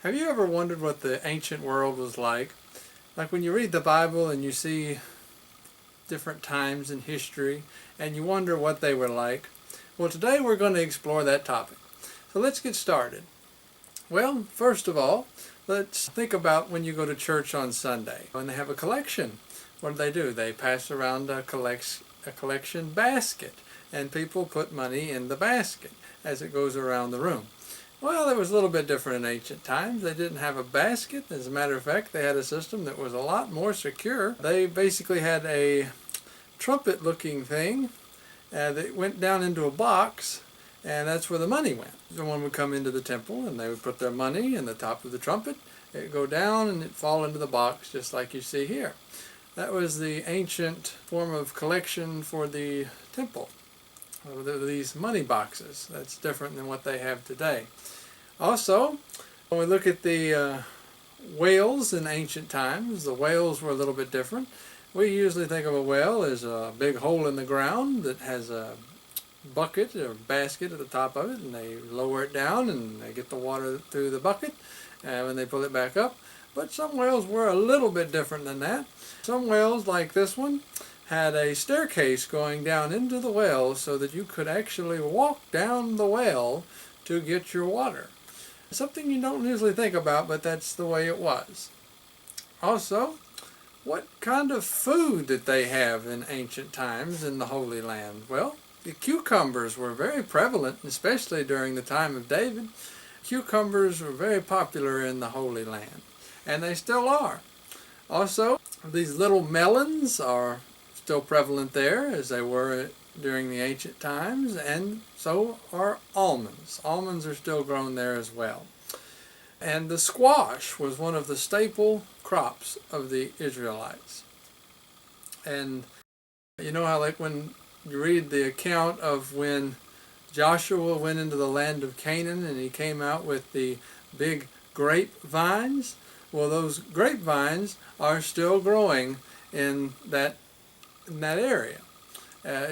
Have you ever wondered what the ancient world was like? Like when you read the Bible and you see different times in history and you wonder what they were like. Well, today we're going to explore that topic. So let's get started. Well, first of all, let's think about when you go to church on Sunday. When they have a collection, what do? They pass around a collection basket, and people put money in the basket as it goes around the room. Well, it was a little bit different in ancient times. They didn't have a basket. As a matter of fact, they had a system that was a lot more secure. They basically had a trumpet-looking thing that went down into a box, and that's where the money went. Someone would come into the temple, and they would put their money in the top of the trumpet. It would go down, and it'd fall into the box, just like you see here. That was the ancient form of collection for the temple. These money boxes. That's different than what they have today. Also, when we look at the whales in ancient times, the whales were a little bit different. We usually think of a whale as a big hole in the ground that has a bucket or basket at the top of it, and they lower it down and they get the water through the bucket when they pull it back up. But some whales were a little bit different than that. Some whales, like this one, had a staircase going down into the well so that you could actually walk down the well to get your water. Something you don't usually think about, but that's the way it was. Also, what kind of food did they have in ancient times in the Holy Land? Well, the cucumbers were very prevalent, especially during the time of David. Cucumbers were very popular in the Holy Land, and they still are. Also, these little melons are still prevalent there as they were during the ancient times, and so are almonds. Almonds are still grown there as well. And the squash was one of the staple crops of the Israelites. And you know how, like, when you read the account of when Joshua went into the land of Canaan and he came out with the big grapevines? Well, those grapevines are still growing in that area.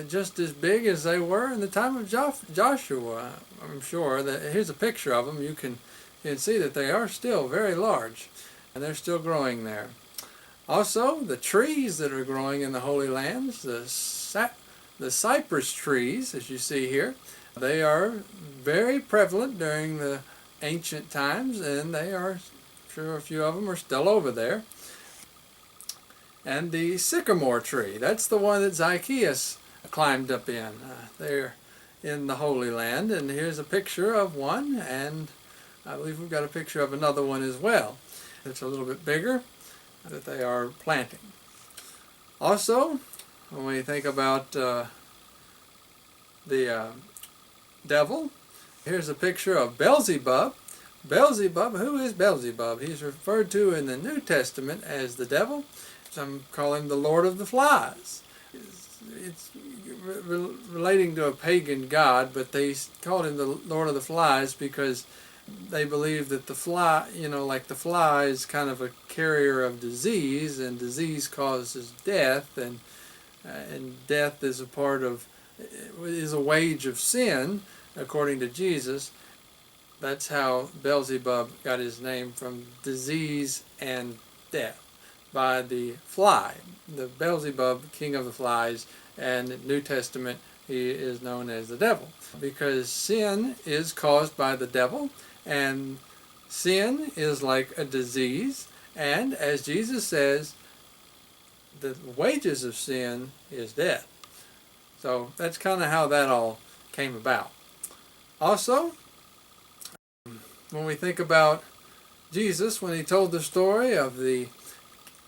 Just as big as they were in the time of Joshua. I'm sure that here's a picture of them. You can see that they are still very large, and they're still growing there. Also, the trees that are growing in the Holy Lands, the cypress trees, as you see here, they are very prevalent during the ancient times, and they are, I'm sure a few of them are still over there. And the sycamore tree, that's the one that Zacchaeus climbed up in. There in the Holy Land, and here's a picture of one, and I believe we've got a picture of another one as well. It's a little bit bigger that they are planting. Also, when we think about the devil, here's a picture of Beelzebub. Beelzebub, who is Beelzebub? He's referred to in the New Testament as the devil. Some call him the Lord of the Flies. It's relating to a pagan god, but they called him the Lord of the Flies because they believe that the fly, like the fly is kind of a carrier of disease, and disease causes death, and death is a wage of sin, according to Jesus. That's how Beelzebub got his name, from disease and death, by the fly, the Beelzebub, king of the flies, and in the New Testament he is known as the devil, because sin is caused by the devil, and sin is like a disease, and as Jesus says, the wages of sin is death. So that's kind of how that all came about. Also, when we think about Jesus, when he told the story of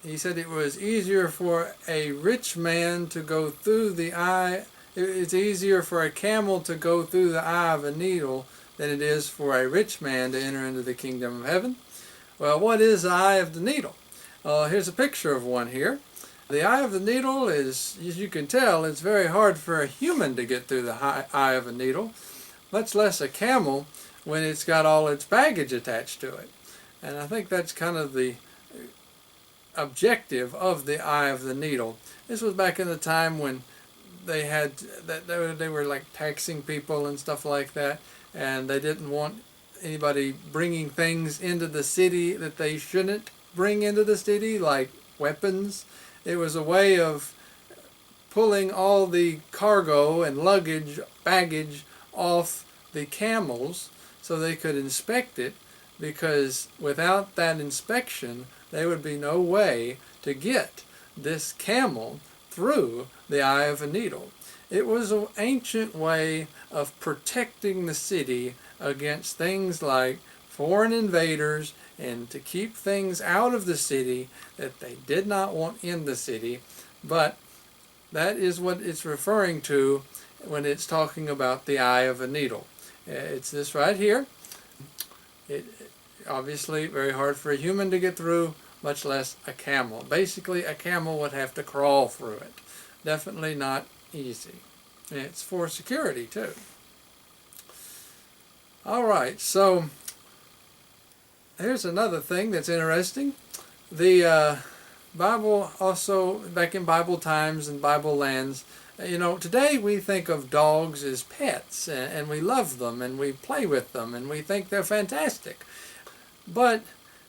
he said it was easier for a rich man to go through the eye, it's easier for a camel to go through the eye of a needle than it is for a rich man to enter into the kingdom of heaven. Well, what is the eye of the needle? Here's a picture of one here. The eye of the needle is, as you can tell, it's very hard for a human to get through the eye of a needle, much less a camel when it's got all its baggage attached to it. And I think that's kind of the objective of the eye of the needle. This was back in the time when they were like taxing people and stuff like that, and they didn't want anybody bringing things into the city that they shouldn't bring into the city, like weapons. It was a way of pulling all the cargo and luggage, baggage off the camels so they could inspect it, because without that inspection there would be no way to get this camel through the eye of a needle. It was an ancient way of protecting the city against things like foreign invaders, and to keep things out of the city that they did not want in the city. But that is what it's referring to when it's talking about the eye of a needle. It's this right here. It obviously very hard for a human to get through, much less a camel. Basically, a camel would have to crawl through it. Definitely not easy. And it's for security too. All right, so here's another thing that's interesting. The Bible also, back in Bible times and Bible lands, today we think of dogs as pets, and we love them and we play with them and we think they're fantastic. But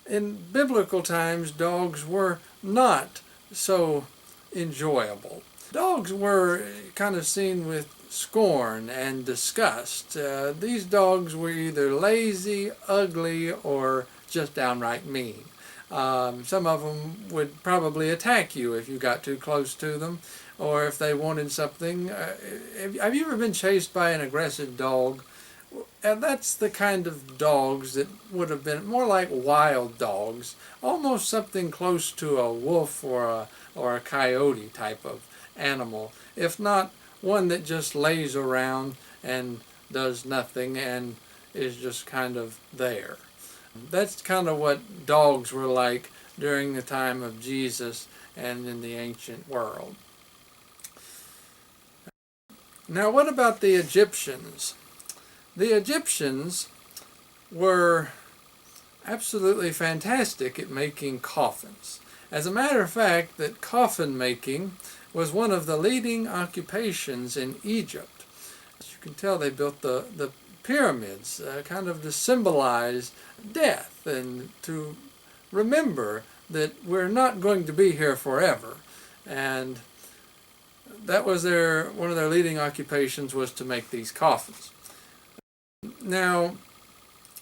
in biblical times, dogs were not so enjoyable. Dogs were kind of seen with scorn and disgust. These dogs were either lazy, ugly, or just downright mean. Some of them would probably attack you if you got too close to them, or if they wanted something. Have you ever been chased by an aggressive dog? And that's the kind of dogs that would have been more like wild dogs, almost something close to a wolf or a coyote type of animal, if not one that just lays around and does nothing and is just kind of there. That's kind of what dogs were like during the time of Jesus and in the ancient world. Now, what about the Egyptians? The Egyptians were absolutely fantastic at making coffins. As a matter of fact, that coffin making was one of the leading occupations in Egypt. As you can tell, they built the pyramids kind of to symbolize death and to remember that we're not going to be here forever. And that was one of their leading occupations, was to make these coffins. Now,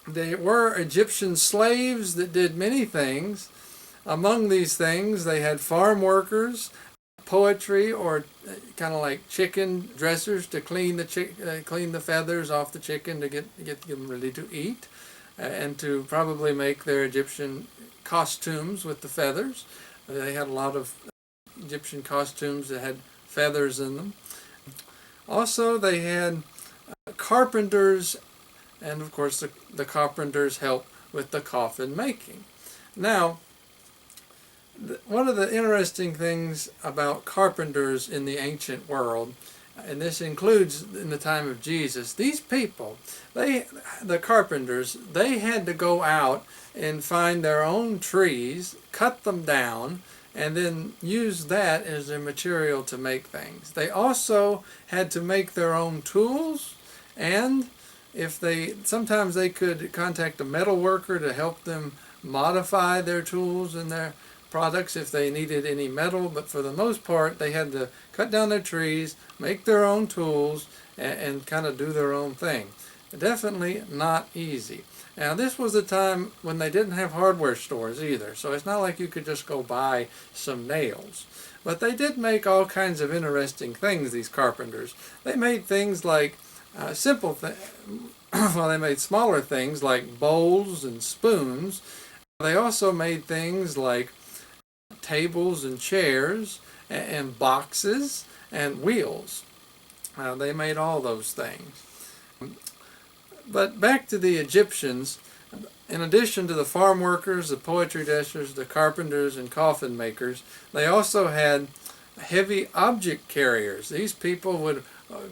there were Egyptian slaves that did many things. Among these things, they had farm workers, poetry, or kind of like chicken dressers to clean the feathers off the chicken to get them ready to eat, and to probably make their Egyptian costumes with the feathers. They had a lot of Egyptian costumes that had feathers in them. Also, they had carpenters, and of course the carpenters helped with the coffin making. Now, one of the interesting things about carpenters in the ancient world, and this includes in the time of Jesus, these people, the carpenters, they had to go out and find their own trees, cut them down, and then use that as their material to make things. They also had to make their own tools, and sometimes they could contact a metal worker to help them modify their tools and their products if they needed any metal, but for the most part they had to cut down their trees, make their own tools, and kind of do their own thing. Definitely not easy. Now, this was a time when they didn't have hardware stores either, so it's not like you could just go buy some nails. But they did make all kinds of interesting things, these carpenters. They made things like they made smaller things like bowls and spoons. They also made things like tables and chairs and boxes and wheels. They made all those things. But back to the Egyptians, in addition to the farm workers, the poetry dressers, the carpenters, and coffin makers, they also had heavy object carriers. These people would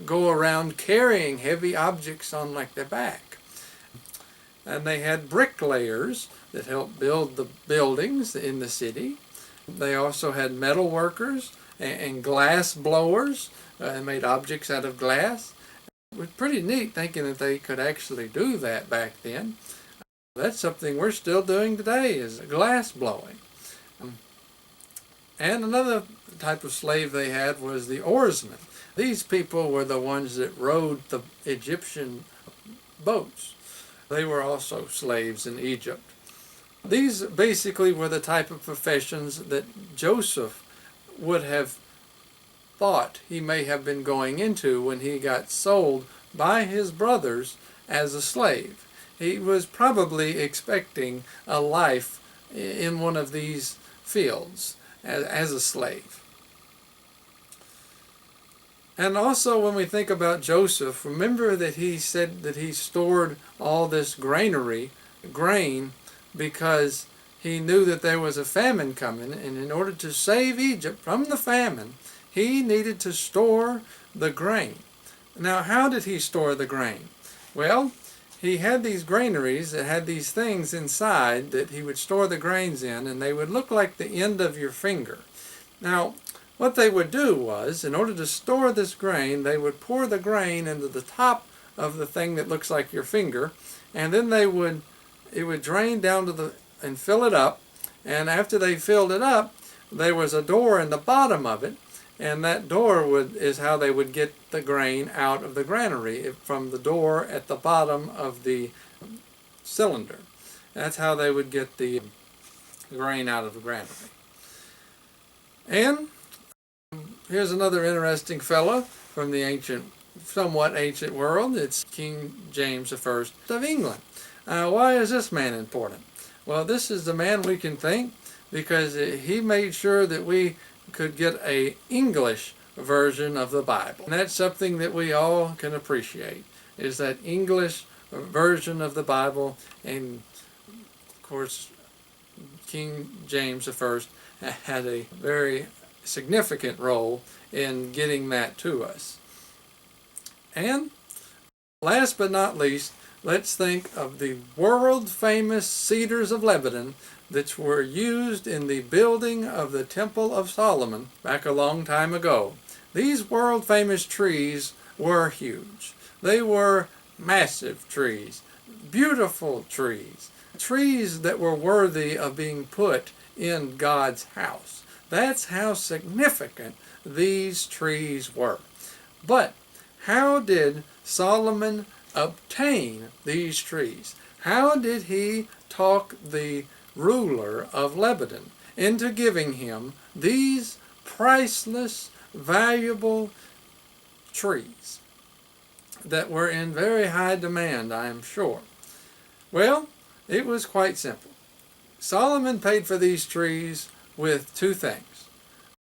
go around carrying heavy objects on like their back. And they had bricklayers that helped build the buildings in the city. They also had metal workers and glass blowers and made objects out of glass. It was pretty neat thinking that they could actually do that back then. That's something we're still doing today, is glass blowing. And another type of slave they had was the oarsmen. These people were the ones that rowed the Egyptian boats. They were also slaves in Egypt. These basically were the type of professions that Joseph would have thought he may have been going into when he got sold by his brothers as a slave. He was probably expecting a life in one of these fields as a slave. And also when we think about Joseph, remember that he said that he stored all this grain, because he knew that there was a famine coming, and in order to save Egypt from the famine, he needed to store the grain. Now, how did he store the grain? Well, he had these granaries that had these things inside that he would store the grains in, and they would look like the end of your finger. Now, what they would do was, in order to store this grain, they would pour the grain into the top of the thing that looks like your finger, and then it would drain down to and fill it up, and after they filled it up, there was a door in the bottom of it, and that door is how they would get the grain out of the granary, from the door at the bottom of the cylinder. That's how they would get the grain out of the granary. And here's another interesting fellow from the somewhat ancient world. It's King James I of England. Why is this man important? Well, this is the man we can thank because he made sure that we could get an English version of the Bible. And that's something that we all can appreciate, is that English version of the Bible. And of course, King James I had a very significant role in getting that to us. And last but not least, let's think of the world-famous cedars of Lebanon that were used in the building of the Temple of Solomon back a long time ago. These world-famous trees were huge. They were massive trees, beautiful trees, trees that were worthy of being put in God's house. That's how significant these trees were. But how did Solomon obtain these trees? How did he talk the ruler of Lebanon into giving him these priceless, valuable trees that were in very high demand, I am sure? Well, it was quite simple. Solomon paid for these trees with two things.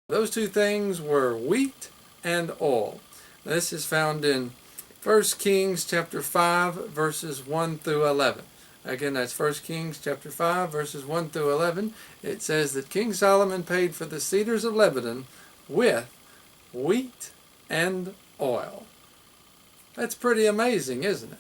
Those two things were wheat and oil. This is found in 1 Kings chapter 5, verses 1 through 11. Again, that's 1 Kings chapter 5, verses 1 through 11. It says that King Solomon paid for the cedars of Lebanon with wheat and oil. That's pretty amazing, isn't it?